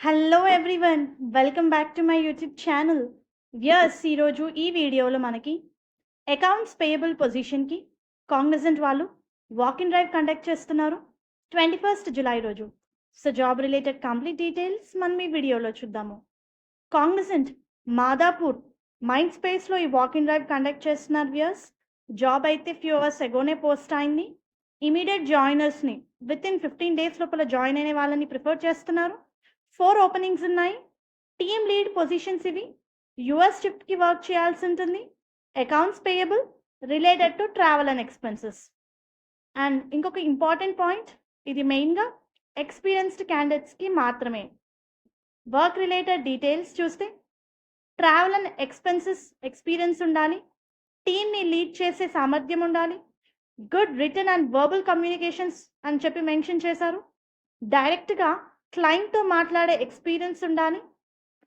Hello everyone, welcome back to my YouTube channel. ఈరోజు ఈ వీడియోలో మనకి అకౌంట్స్ పేయబుల్ పొజిషన్కి కాగ్నిజెంట్ వాళ్ళు వాక్ ఇన్ డ్రైవ్ కండక్ట్ చేస్తున్నారు 21 జూలై రోజు. So job related complete details మనం ఈ వీడియోలో చూద్దాము. కాగ్నిజెంట్ మాదాపూర్ మైండ్ స్పేస్లో ఈ వాక్ ఇన్ డ్రైవ్ కండక్ట్ చేస్తున్నారు. జాబ్ అయితే ఫ్యూ అవర్స్ ఎగోనే పోస్ట్ అయింది. ఇమీడియట్ జాయినర్స్ని విత్ ఇన్ 15 days లోపల జాయిన్ అయిన వాళ్ళని ప్రిఫర్ చేస్తున్నారు. 4 ఓపెనింగ్స్ ఉన్నాయి. టీమ్ లీడ్ పొజిషన్స్ ఇవి. యుఎస్ షిఫ్ట్కి వర్క్ చేయాల్సి ఉంటుంది. Accounts payable related to travel and expenses. And ఇంకొక ఇంపార్టెంట్ పాయింట్, ఇది మెయిన్గా ఎక్స్పీరియన్స్డ్ క్యాండిడేట్స్కి మాత్రమే. వర్క్ రిలేటెడ్ డీటెయిల్స్ చూస్తే ట్రావెల్ అండ్ ఎక్స్పెన్సెస్ ఎక్స్పీరియన్స్ ఉండాలి, టీమ్ని లీడ్ చేసే సామర్థ్యం ఉండాలి, good return and verbal communications అని చెప్పి మెన్షన్ చేశారు. డైరెక్ట్గా క్లయింట్తో మాట్లాడే ఎక్స్పీరియన్స్ ఉండాలి.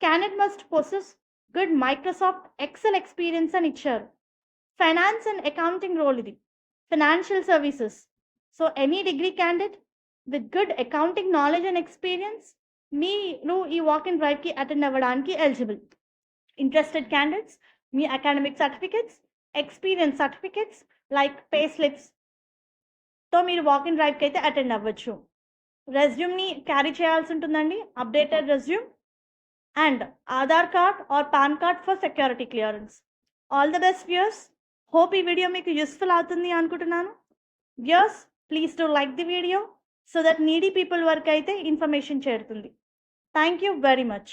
Candidate must possess good Microsoft Excel experience అని ఇచ్చారు. ఫైనాన్స్ అండ్ అకౌంటింగ్ రోల్ ఇది, financial services. So any degree candidate with good accounting knowledge and experience మీరు ఈ వాక్ ఇన్ డ్రైవ్కి అటెండ్ అవ్వడానికి ఎలిజిబుల్. ఇంట్రెస్టెడ్ క్యాండిడేట్స్ మీ academic certificates, experience certificates like pay స్లిప్స్తో మీరు వాక్ ఇన్ డ్రైవ్కి అయితే అటెండ్ అవ్వచ్చు. రెజ్యూమ్ని క్యారీ చేయాల్సి ఉంటుందండి, updated resume and Aadhaar card or pan card for security clearance. All the best viewers. Hope ఈ వీడియో మీకు యూస్ఫుల్ అవుతుంది అనుకుంటున్నాను. Viewers, please to like the video so that needy people వరకు అయితే ఇన్ఫర్మేషన్ చేరుతుంది. Thank you very much.